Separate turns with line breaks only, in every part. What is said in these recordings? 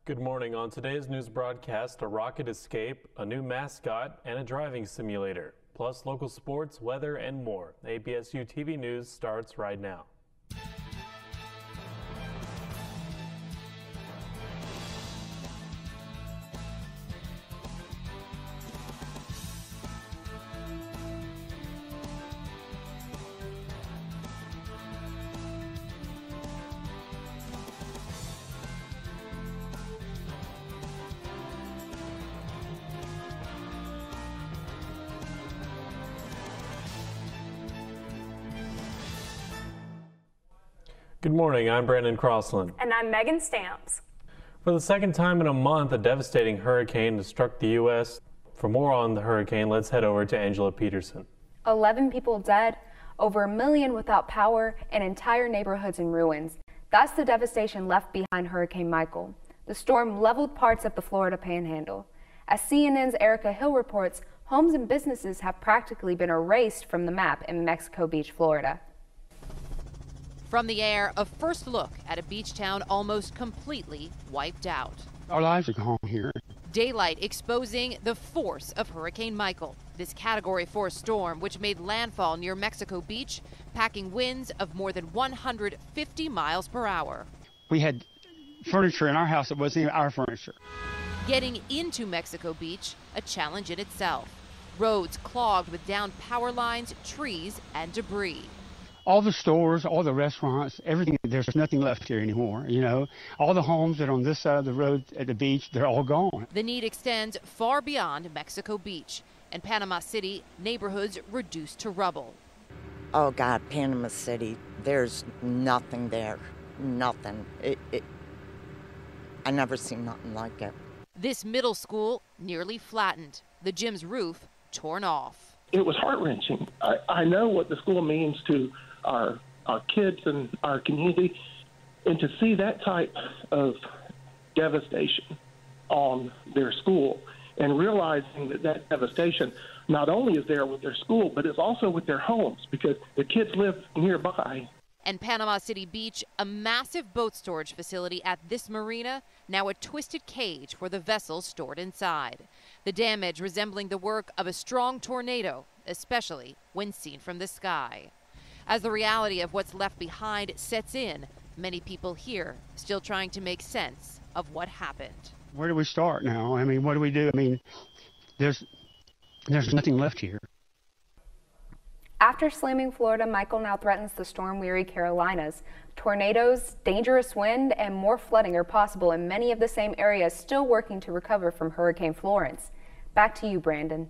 Good morning. On today's news broadcast, a rocket escape, a new mascot, and a driving simulator. Plus local sports, weather, and more. APSU-TV News starts right now. Good morning, I'm Brandon CROSSLIN.
And I'm Megan Stamps.
For the second time in a month, a devastating hurricane has struck the U.S. For more on the hurricane, let's head over to Angela Peterson.
11 people dead, over 1 million without power, and entire neighborhoods in ruins. That's the devastation left behind Hurricane Michael. The storm leveled parts of the Florida Panhandle. As CNN's Erica Hill reports, homes and businesses have practically been erased from the map in Mexico Beach, Florida.
From the air, a first look at a beach town almost completely wiped out.
Our lives are gone here.
Daylight exposing the force of Hurricane Michael, this Category 4 storm which made landfall near Mexico Beach, packing winds of more than 150 miles per hour.
We had furniture in our house that wasn't even our furniture.
Getting into Mexico Beach, a challenge in itself. Roads clogged with downed power lines, trees, and debris.
All the stores, all the restaurants, everything, there's nothing left here anymore, you know. All the homes that are on this side of the road at the beach, they're all gone.
The need extends far beyond Mexico Beach. In Panama City, neighborhoods reduced to rubble.
Oh God, Panama City, there's nothing there, nothing. I never seen nothing like it.
This middle school nearly flattened, the gym's roof torn off.
It was heart-wrenching. I know what the school means to our kids and our community, and to see that type of devastation on their school and realizing that devastation not only is there with their school, but it's also with their homes because the kids live nearby.
And Panama City Beach, a massive boat storage facility at this marina, now a twisted cage for the vessels stored inside. The damage resembling the work of a strong tornado, especially when seen from the sky. As the reality of what's left behind sets in, many people here still trying to make sense of what happened.
Where do we start now? I mean, what do we do? I mean, there's nothing left here.
After slamming Florida, Michael now threatens the storm-weary Carolinas. Tornadoes, dangerous wind, and more flooding are possible in many of the same areas still working to recover from Hurricane Florence. Back to you, Brandon.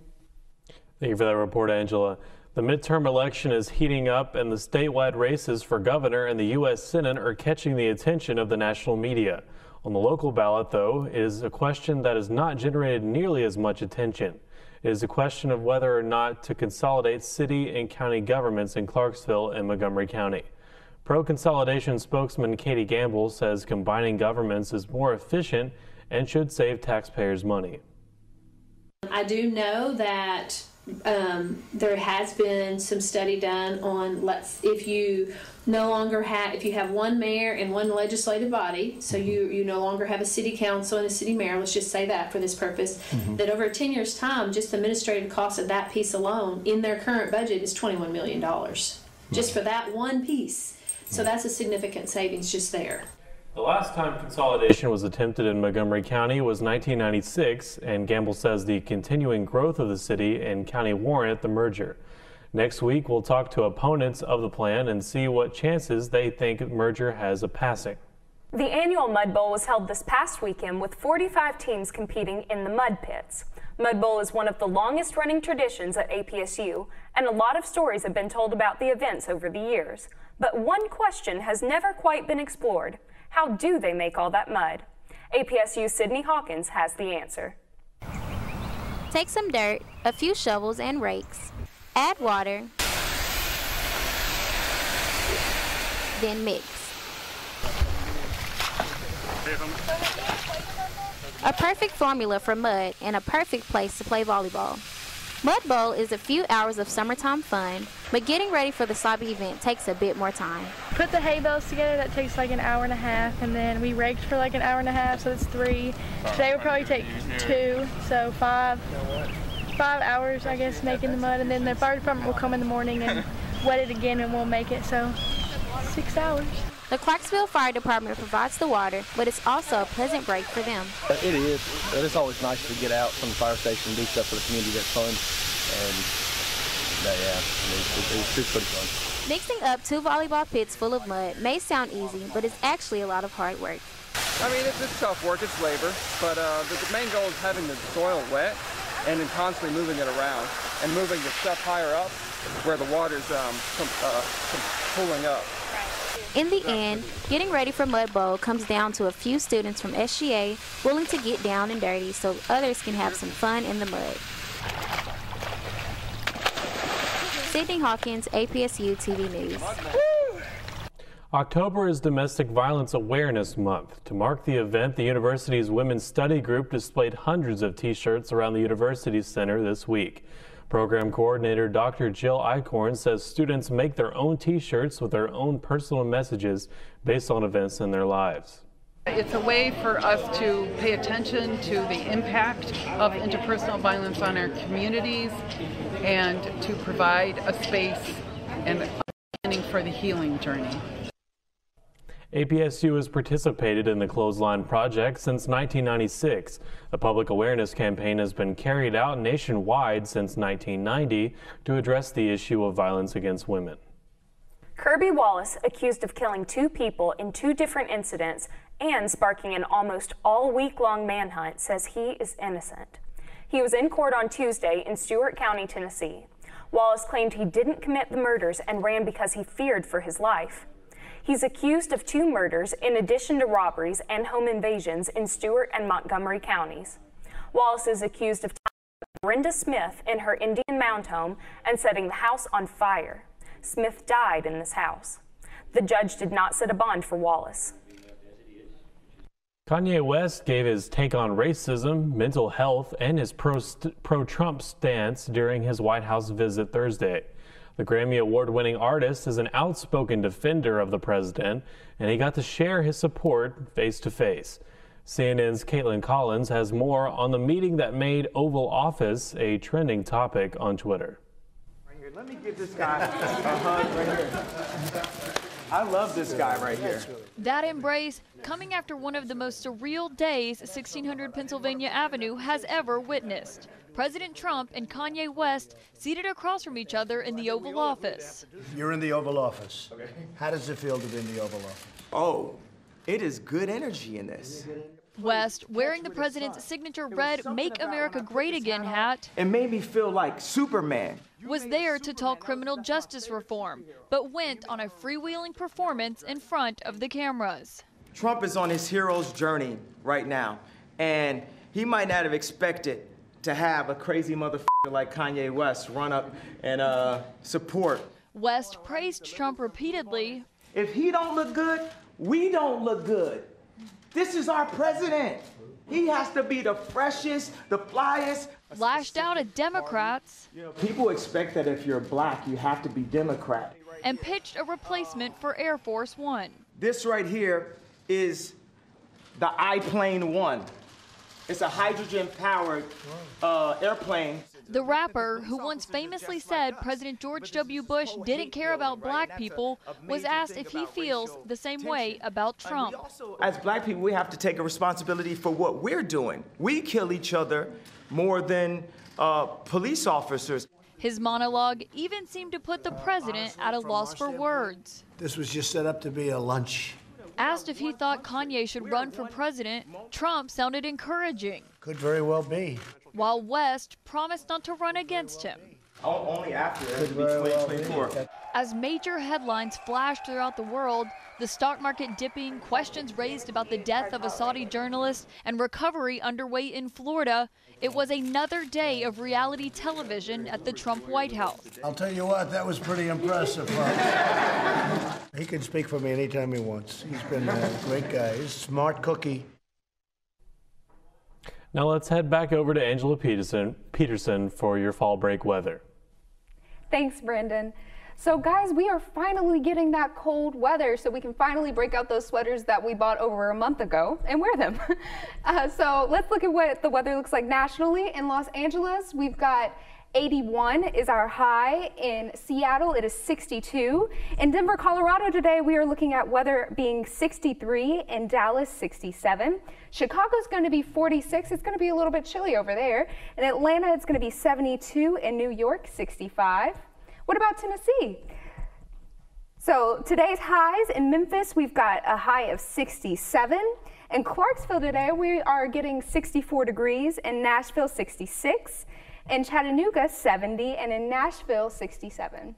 Thank you for that report, Angela. The midterm election is heating up, and the statewide races for governor and the U.S. Senate are catching the attention of the national media. On the local ballot, though, is a question that has not generated nearly as much attention. It is a question of whether or not to consolidate city and county governments in Clarksville and Montgomery County. Pro-consolidation spokesman Katie Gamble says combining governments is more efficient and should save taxpayers money.
I do know that there has been some study done on if you have one mayor and one legislative body, so you no longer have a city council and a city mayor, let's just say that for this purpose, that over 10 years time, just the administrative cost of that piece alone in their current budget is $21 million, just for that one piece. So that's a significant savings just there.
The last time consolidation was attempted in Montgomery County was 1996, and Gamble says the continuing growth of the city and county warrant the merger. Next week, we'll talk to opponents of the plan and see what chances they think the merger has of passing.
The annual Mudbowl was held this past weekend with 45 teams competing in the mud pits. Mudbowl is one of the longest running traditions at APSU, and a lot of stories have been told about the events over the years. But one question has never quite been explored. How do they make all that mud? APSU's Sydney Hawkins has the answer.
Take some dirt, a few shovels and rakes, add water, then mix. A perfect formula for mud and a perfect place to play volleyball. Mudbowl is a few hours of summertime fun, but getting ready for the slobby event takes a bit more time.
Put the hay bales together, that takes like an hour and a half, and then we raked for like an hour and a half, so that's 3. Today will probably take 2, so 5 hours, I guess, making the mud, and then the fire department will come in the morning and wet it again, and we'll make it, so 6 hours.
The Clarksville Fire Department provides the water, but it's also a pleasant break for them.
It is. It's always nice to get out from the fire station and do stuff for the community that's fun. And it's pretty fun.
Mixing up 2 volleyball pits full of mud may sound easy, but it's actually a lot of hard work.
I mean, it's tough work, it's labor, but the main goal is having the soil wet and then constantly moving it around and moving the stuff higher up where the water's pulling up.
In the end, getting ready for Mudbowl comes down to a few students from SGA willing to get down and dirty so others can have some fun in the mud. Sydney Hawkins, APSU-TV News.
October is Domestic Violence Awareness Month. To mark the event, the university's Women's Study Group displayed hundreds of T-shirts around the University Center this week. Program coordinator Dr. Jill Eichhorn says students make their own T-shirts with their own personal messages based on events in their lives.
It's a way for us to pay attention to the impact of interpersonal violence on our communities and to provide a space and understanding for the healing journey.
APSU has participated in the Clothesline Project since 1996. The public awareness campaign has been carried out nationwide since 1990 to address the issue of violence against women.
Kirby Wallace, accused of killing 2 people in 2 different incidents and sparking an almost all-week-long manhunt, says he is innocent. He was in court on Tuesday in Stewart County, Tennessee. Wallace claimed he didn't commit the murders and ran because he feared for his life. He's accused of 2 murders in addition to robberies and home invasions in Stewart and Montgomery counties. Wallace is accused of tying Brenda Smith in her Indian Mound home and setting the house on fire. Smith died in this house. The judge did not set a bond for Wallace.
Kanye West gave his take on racism, mental health, and his pro-Trump stance during his White House visit Thursday. The Grammy Award-winning artist is an outspoken defender of the president, and he got to share his support face-to-face. CNN's Caitlin Collins has more on the meeting that made Oval Office a trending topic on Twitter.
Right here. Let me give this guy a hug right here. I love this guy right here.
That embrace coming after one of the most surreal days 1600 Pennsylvania Avenue has ever witnessed. President Trump and Kanye West seated across from each other in the Oval Office.
You're in the Oval Office. Okay. How does it feel to be in the Oval Office?
Oh, it is good energy in this.
West, wearing the president's signature red Make America Great Again hat,
it made me feel like Superman.
Was there to talk criminal justice reform, but went on a freewheeling performance in front of the cameras.
Trump is on his hero's journey right now, and he might not have expected to have a crazy motherfucker like Kanye West run up and support.
West praised Trump repeatedly.
If he don't look good, we don't look good. This is our president. He has to be the freshest, the flyest.
Lashed out at Democrats.
You know, people expect that if you're black, you have to be Democrat.
And pitched a replacement for Air Force One.
This right here is the I-Plane 1. It's a hydrogen-powered airplane.
The rapper, who once famously said President George W. Bush didn't care about black people, was asked if he feels the same way about Trump.
As black people, we have to take a responsibility for what we're doing. We kill each other more than police officers.
His monologue even seemed to put the president at a loss for words.
This was just set up to be a lunch.
Asked if he thought Kanye should run for president, Trump sounded encouraging.
Could very well be.
While West promised not to run against him.
Only after 2024.
As major headlines flashed throughout the world, the stock market dipping, questions raised about the death of a Saudi journalist, and recovery underway in Florida, it was another day of reality television at the Trump White House.
I'll tell you what, that was pretty impressive. He can speak for me anytime he wants. He's been a great guy. He's a smart cookie.
Now let's head back over to Angela Peterson for your fall break weather.
Thanks, Brandon. So guys, we are finally getting that cold weather, so we can finally break out those sweaters that we bought over a month ago and wear them. So let's look at what the weather looks like nationally. In Los Angeles, we've got 81 is our high. In Seattle, it is 62. In Denver, Colorado today, we are looking at weather being 63. In Dallas, 67. Chicago's going to be 46. It's going to be a little bit chilly over there. In Atlanta, it's going to be 72. In New York, 65. What about Tennessee? So today's highs in Memphis, we've got a high of 67. In Clarksville today, we are getting 64 degrees. In Nashville, 66. In Chattanooga, 70. And in Nashville, 67.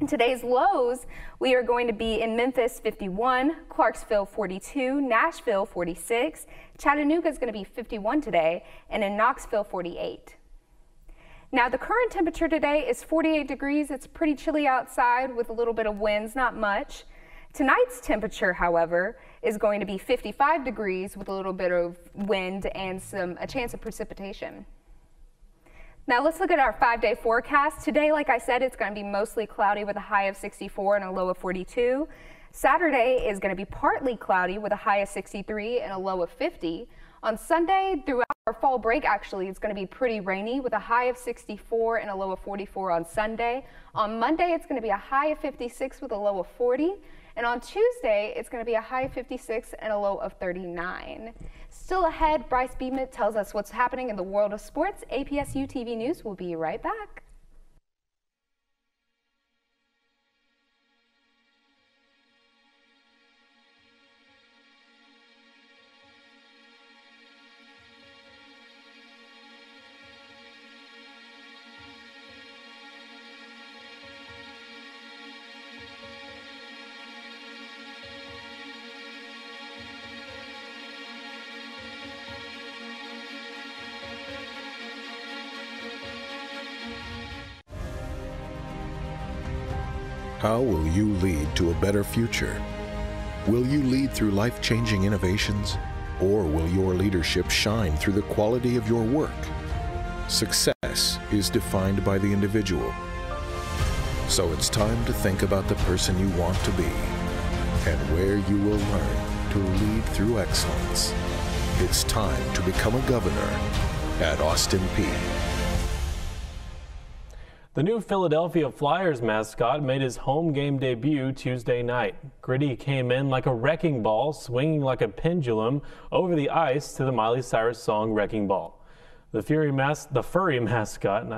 In today's lows, we are going to be in Memphis, 51. Clarksville, 42. Nashville, 46. Chattanooga is going to be 51 today. And in Knoxville, 48. Now the current temperature today is 48 degrees. It's pretty chilly outside with a little bit of winds, not much. Tonight's temperature, however, is going to be 55 degrees with a little bit of wind and a chance of precipitation. Now let's look at our 5-day forecast. Today, like I said, it's going to be mostly cloudy with a high of 64 and a low of 42. Saturday is going to be partly cloudy with a high of 63 and a low of 50. On Sunday, throughout our fall break, actually, it's going to be pretty rainy with a high of 64 and a low of 44 on Sunday. On Monday, it's going to be a high of 56 with a low of 40. And on Tuesday, it's going to be a high of 56 and a low of 39. Still ahead, Bryce BEMENT tells us what's happening in the world of sports. APSU-TV News will be right back.
How will you lead to a better future? Will you lead through life-changing innovations, or will your leadership shine through the quality of your work? Success is defined by the individual. So it's time to think about the person you want to be and where you will learn to lead through excellence. It's time to become a governor at Austin Peay.
The new Philadelphia Flyers mascot made his home game debut Tuesday night. Gritty came in like a wrecking ball, swinging like a pendulum over the ice to the Miley Cyrus song Wrecking Ball. The furry mascot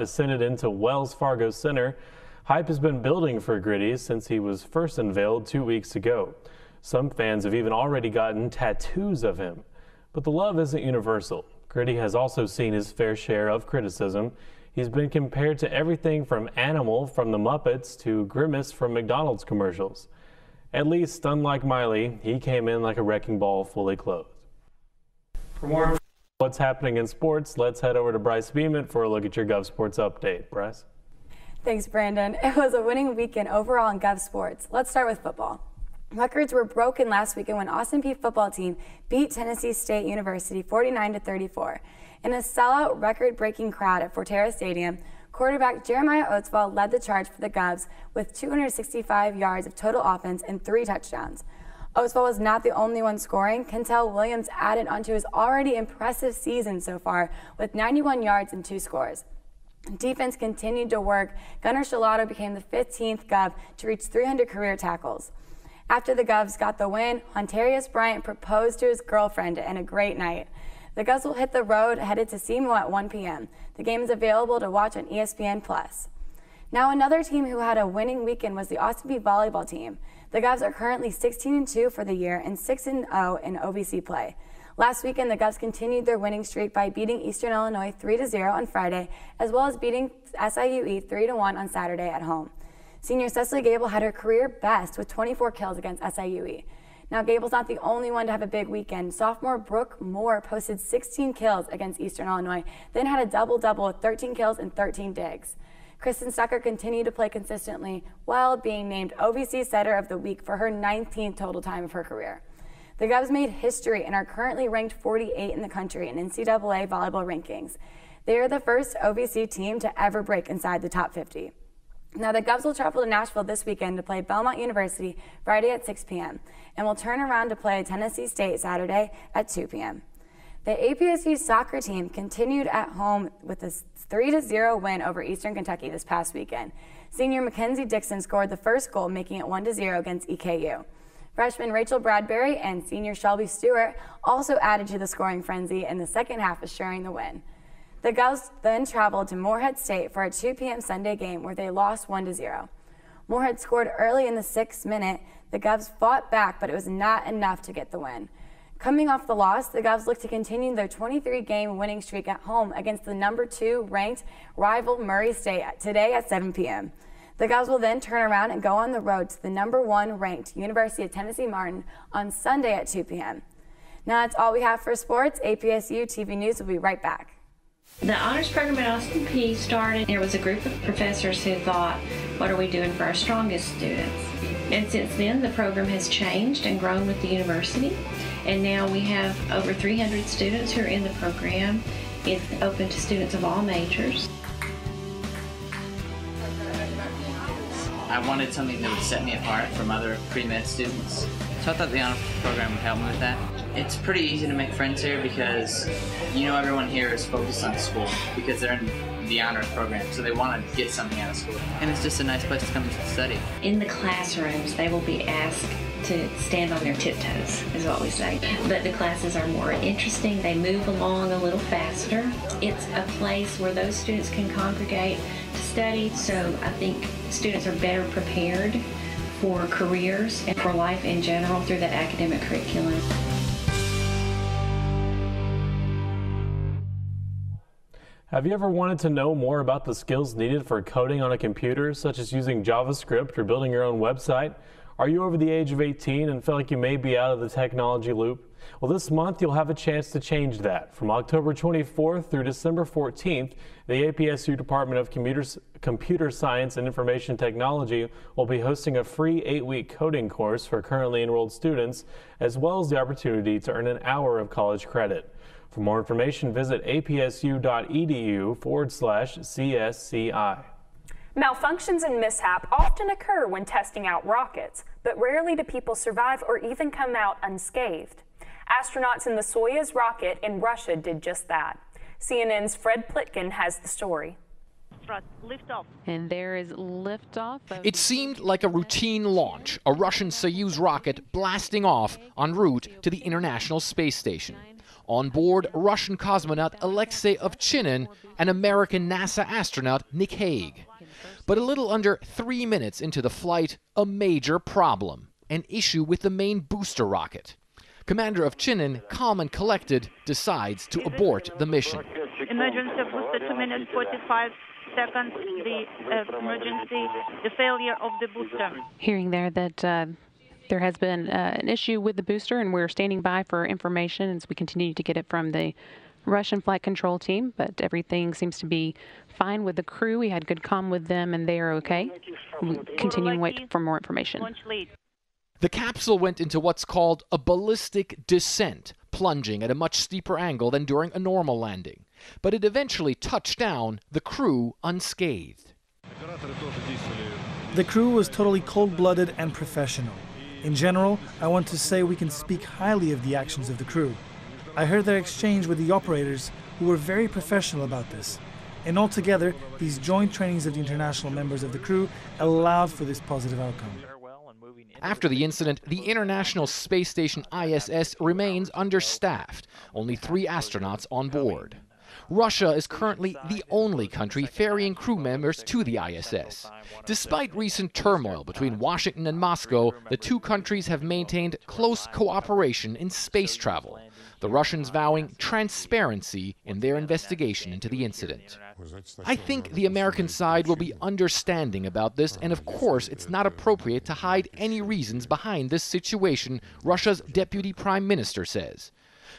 descended into Wells Fargo Center. Hype has been building for Gritty since he was first unveiled 2 weeks ago. Some fans have even already gotten tattoos of him. But the love isn't universal. Gritty has also seen his fair share of criticism. He's been compared to everything from Animal from the Muppets to Grimace from McDonald's commercials. At least, unlike Miley, he came in like a wrecking ball fully clothed. For more what's happening in sports, let's head over to Bryce BEMENT for a look at your Gov Sports update. Bryce?
Thanks, Brandon. It was a winning weekend overall in Gov Sports. Let's start with football. Records were broken last weekend when Austin Peay football team beat Tennessee State University 49-34. In a sellout, record-breaking crowd at Forterra Stadium, quarterback Jeremiah Oatswell led the charge for the Govs with 265 yards of total offense and 3 touchdowns. Oatswell was not the only one scoring. Kentel Williams added onto his already impressive season so far with 91 yards and 2 scores. Defense continued to work. Gunnar Shalato became the 15th Gov to reach 300 career tackles. After the Govs got the win, Ontarius Bryant proposed to his girlfriend and a great night. The Govs will hit the road headed to SEMO at 1 p.m. The game is available to watch on ESPN+. Now another team who had a winning weekend was the Austin Peay volleyball team. The Govs are currently 16-2 for the year and 6-0 in OVC play. Last weekend, the Govs continued their winning streak by beating Eastern Illinois 3-0 on Friday, as well as beating SIUE 3-1 on Saturday at home. Senior Cecily Gable had her career best with 24 kills against SIUE. Now, Gable's not the only one to have a big weekend. Sophomore Brooke Moore posted 16 kills against Eastern Illinois, then had a double-double with 13 kills and 13 digs. Kristen Stucker continued to play consistently while being named OVC Setter of the Week for her 19th total time of her career. The Govs made history and are currently ranked 48 in the country in NCAA volleyball rankings. They are the first OVC team to ever break inside the top 50. Now, the Govs will travel to Nashville this weekend to play Belmont University Friday at 6 p.m. and will turn around to play Tennessee State Saturday at 2 p.m. The APSU soccer team continued at home with a 3-0 win over Eastern Kentucky this past weekend. Senior Mackenzie Dixon scored the first goal, making it 1-0 against EKU. Freshman Rachel Bradbury and senior Shelby Stewart also added to the scoring frenzy in the second half, assuring the win. The Govs then traveled to Morehead State for a 2 p.m. Sunday game where they lost 1-0. Morehead scored early in the 6th minute. The Govs fought back, but it was not enough to get the win. Coming off the loss, the Govs look to continue their 23-game winning streak at home against the number 2 ranked rival Murray State today at 7 p.m. The Govs will then turn around and go on the road to the number 1 ranked University of Tennessee Martin on Sunday at 2 p.m. Now that's all we have for sports. APSU-TV News will be right back.
The honors program at Austin Peay started. There was a group of professors who thought, what are we doing for our strongest students? And since then, the program has changed and grown with the university. And now we have over 300 students who are in the program. It's open to students of all majors.
I wanted something that would set me apart from other pre-med students. So I thought the honor program would help me with that. It's pretty easy to make friends here because everyone here is focused on school because they're in the honors program, so they want to get something out of school. And it's just a nice place to come and study.
In the classrooms, they will be asked to stand on their tiptoes, is what we say. But the classes are more interesting. They move along a little faster. It's a place where those students can congregate to study, so I think students are better prepared for careers and for life in general through that academic curriculum.
Have you ever wanted to know more about the skills needed for coding on a computer, such as using JavaScript or building your own website? Are you over the age of 18 and feel like you may be out of the technology loop? Well, this month you'll have a chance to change that. From October 24th through December 14th, the APSU Department of Computer Science and Information Technology will be hosting a free 8-week coding course for currently enrolled students, as well as the opportunity to earn an hour of college credit. For more information, visit apsu.edu/CSCI.
Malfunctions and mishap often occur when testing out rockets, but rarely do people survive or even come out unscathed. Astronauts in the Soyuz rocket in Russia did just that. CNN's Fred Plitkin has the story.
Liftoff.
And there is liftoff.
It seemed like a routine launch, a Russian Soyuz rocket blasting off en route to the International Space Station. On board, Russian cosmonaut Alexei Ovchinin and American NASA astronaut Nick Hague. But a little under 3 minutes into the flight, a major problem, an issue with the main booster rocket. Commander Ovchinin, calm and collected, decides to abort the mission.
Emergency booster 2 minutes 45 seconds, the emergency, the failure of the booster.
Hearing there that there has been an issue with the booster, and we're standing by for information as we continue to get it from the Russian flight control team, but everything seems to be fine with the crew. We had good comm with them, and they are okay. We continue to wait for more information.
The capsule went into what's called a ballistic descent, plunging at a much steeper angle than during a normal landing. But it eventually touched down, the crew unscathed.
The crew was totally cold-blooded and professional. In general, I want to say we can speak highly of the actions of the crew. I heard their exchange with the operators, who were very professional about this. And altogether, these joint trainings of the international members of the crew allowed for this positive outcome.
After the incident, the International Space Station ISS remains understaffed, only 3 astronauts on board. Russia is currently the only country ferrying crew members to the ISS. Despite recent turmoil between Washington and Moscow, the two countries have maintained close cooperation in space travel, the Russians vowing transparency in their investigation into the incident. I think the American side will be understanding about this, and of course it's not appropriate to hide any reasons behind this situation, Russia's Deputy Prime Minister says.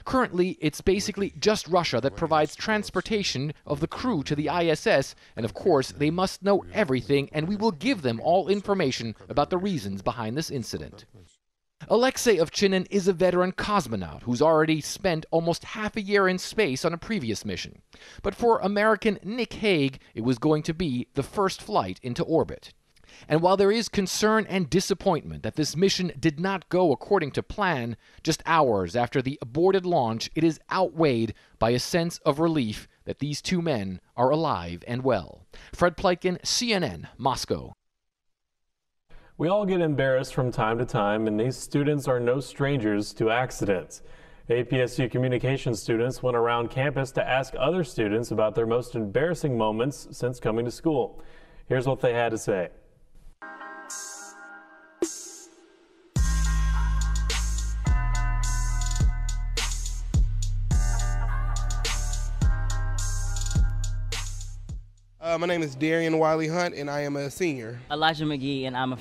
Currently, it's basically just Russia that provides transportation of the crew to the ISS, and of course they must know everything, and we will give them all information about the reasons behind this incident. Alexei Ovchinin is a veteran cosmonaut who's already spent almost half a year in space on a previous mission. But for American Nick Hague, it was going to be the first flight into orbit. And while there is concern and disappointment that this mission did not go according to plan, just hours after the aborted launch, it is outweighed by a sense of relief that these two men are alive and well. Fred Pleitgen, CNN, Moscow.
We all get embarrassed from time to time, and these students are no strangers to accidents. APSU communication students went around campus to ask other students about their most embarrassing moments since coming to school. Here's what they had to say.
My name is Darian Wiley Hunt, and I am a senior.
Elijah McGee, and I'm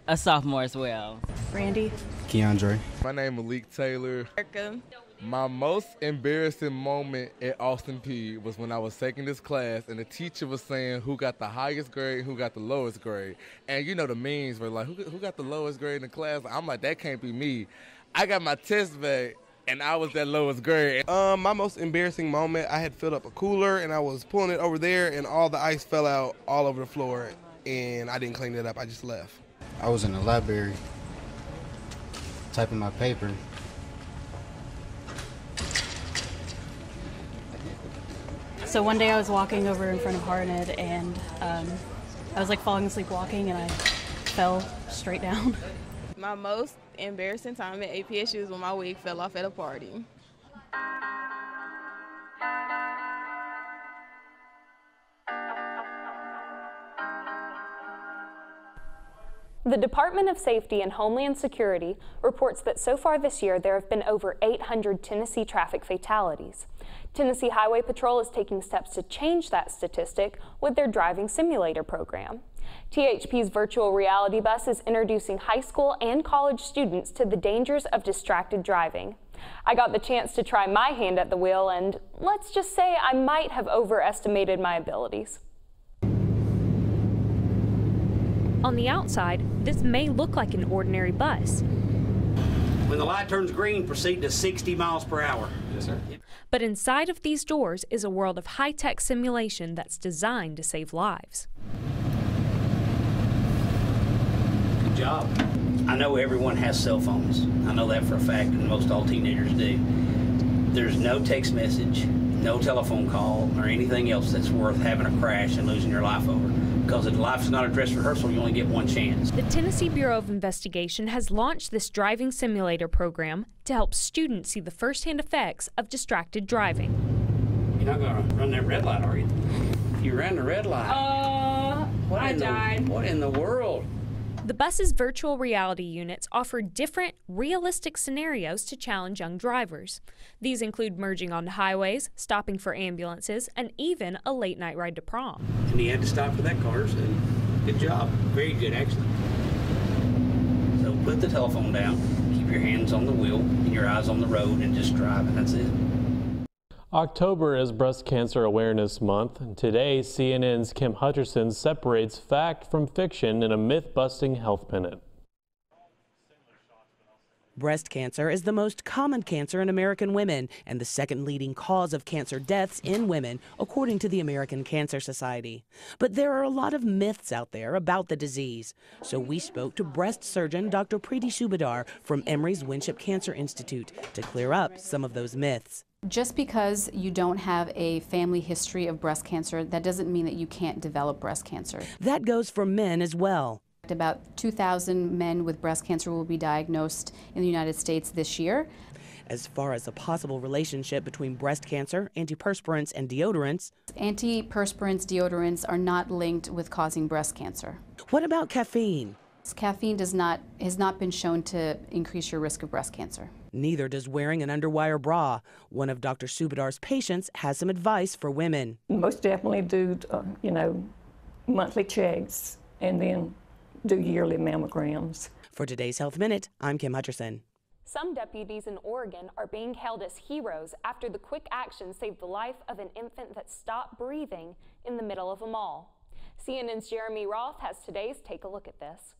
a sophomore as well.
Randy.
Keandre.
My name is Malik Taylor.
Erica.
My most embarrassing moment at Austin P was when I was taking this class and the teacher was saying who got the highest grade, who got the lowest grade. And you know the memes were like, who got the lowest grade in the class? I'm like, that can't be me. I got my test back and I was that lowest grade.
My most embarrassing moment, I had filled up a cooler and I was pulling it over there and all the ice fell out all over the floor and I didn't clean it up, I just left.
I was in the library typing my paper.
So one day I was walking over in front of Harned and I was like falling asleep walking and I fell straight down.
My most embarrassing time at APSU is when my wig fell off at a party.
The Department of Safety and Homeland Security reports that so far this year there have been over 800 Tennessee traffic fatalities. Tennessee Highway Patrol is taking steps to change that statistic with their driving simulator program. THP's virtual reality bus is introducing high school and college students to the dangers of distracted driving. I got the chance to try my hand at the wheel, and let's just say I might have overestimated my abilities. On the outside, this may look like an ordinary bus.
When the light turns green, proceed to 60 miles per hour. Yes, sir.
But inside of these doors is a world of high-tech simulation that's designed to save lives.
Good job. I know everyone has cell phones. I know that for a fact, and most all teenagers do. There's no text message, no telephone call, or anything else that's worth having a crash and losing your life over. Because if life's not a dress rehearsal, you only get one chance. The Tennessee Bureau of Investigation has launched this driving simulator program to help students see the firsthand effects of distracted driving. You're not going to run that red light, are you? You ran the red light.
I died.
What in the world?
The bus's virtual reality units offer different, realistic scenarios to challenge young drivers. These include merging onto highways, stopping for ambulances, and even a late-night ride to prom.
And he had to stop for that car, so good job. Very good, actually. So put the telephone down, keep your hands on the wheel, and your eyes on the road, and just drive, and that's it.
October is Breast Cancer Awareness Month, and today CNN's Kim Hutcherson separates fact from fiction in a myth-busting health minute.
Breast cancer is the most common cancer in American women and the second leading cause of cancer deaths in women, according to the American Cancer Society. But there are a lot of myths out there about the disease. So we spoke to breast surgeon Dr. Preeti Subadar from Emory's Winship Cancer Institute to clear up some of those myths.
Just because you don't have a family history of breast cancer, that doesn't mean that you can't develop breast cancer.
That goes for men as well.
About 2,000 men with breast cancer will be diagnosed in the United States this year.
As far as a possible relationship between breast cancer, antiperspirants, and deodorants,
antiperspirants, deodorants are not linked with causing breast cancer.
What about caffeine?
Caffeine has not been shown to increase your risk of breast cancer.
Neither does wearing an underwire bra. One of Dr. Subadar's patients has some advice for women.
Most definitely do, monthly checks and then do yearly mammograms.
For today's Health Minute, I'm Kim Hutcherson.
Some deputies in Oregon are being hailed as heroes after the quick action saved the life of an infant that stopped breathing in the middle of a mall. CNN's Jeremy Roth has today's Take a Look at This.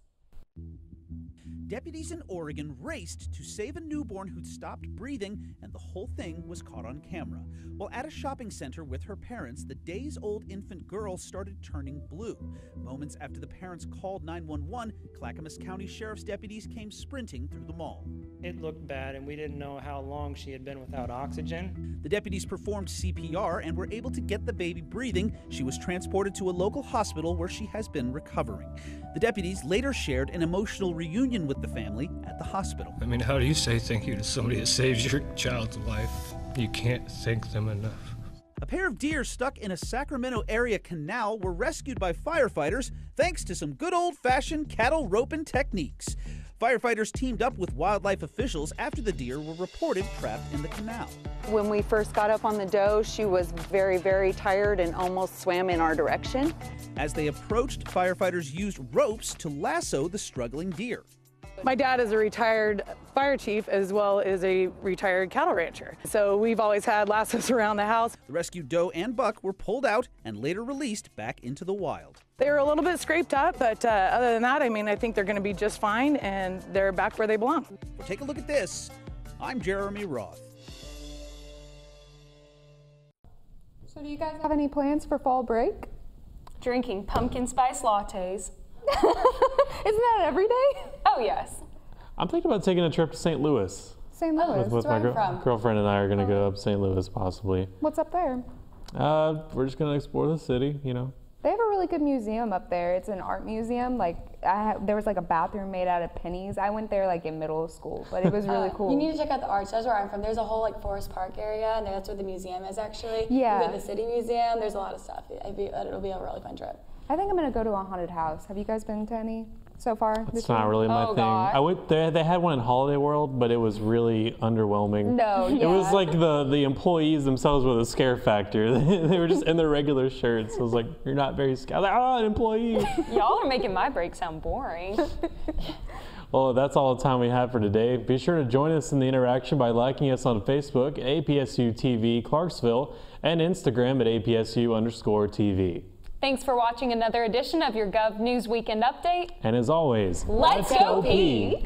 Deputies in Oregon raced to save a newborn who'd stopped breathing, and the whole thing was caught on camera. While at a shopping center with her parents, the days-old infant girl started turning blue. Moments after the parents called 911, Clackamas County Sheriff's deputies came sprinting through the mall.
It looked bad, and we didn't know how long she had been without oxygen.
The deputies performed CPR and were able to get the baby breathing. She was transported to a local hospital where she has been recovering. The deputies later shared an emotional reunion with the family at the hospital.
I mean, how do you say thank you to somebody that saves your child's life? You can't thank them enough.
A pair of deer stuck in a Sacramento area canal were rescued by firefighters thanks to some good old-fashioned cattle roping techniques. Firefighters teamed up with wildlife officials after the deer were reported trapped in the canal.
When we first got up on the doe, she was very, very tired and almost swam in our direction.
As they approached, firefighters used ropes to lasso the struggling deer.
My dad is a retired fire chief as well as a retired cattle rancher. So we've always had lassos around the house.
The rescued doe and buck were pulled out and later released back into the wild.
They were a little bit scraped up, but other than that, I mean, I think they're going to be just fine and they're back where they belong.
Well, take a look at this. I'm Jeremy Roth.
So do you guys have any plans for fall break?
Drinking pumpkin spice lattes.
Isn't that every day?
Oh, yes.
I'm thinking about taking a trip to St. Louis.
St. Louis,
With my girlfriend and I are going to go up St. Louis possibly.
What's up there?
We're just going to explore the city, you know.
They have a really good museum up there. It's an art museum. Like there was like a bathroom made out of pennies. I went there like in middle school, but it was really cool.
You need to check out the arch. That's where I'm from. There's a whole like Forest Park area, and that's where the museum is actually.
Yeah.
You go to the city museum. There's a lot of stuff. It'll be a really fun trip.
I think I'm gonna go to a haunted house. Have you guys been to any so far?
It's not really my thing.
God.
I went there. They had one in Holiday World, but it was really underwhelming.
No,
It was like the employees themselves were the scare factor. They were just in their regular shirts. I was like, you're not very scared. I was like, oh, an employee.
Y'all are making my break sound boring.
Well, that's all the time we have for today. Be sure to join us in the interaction by liking us on Facebook at APSU-TV Clarksville and Instagram at APSU_TV.
Thanks for watching another edition of your Gov News Weekend Update.
And as always,
let's go P!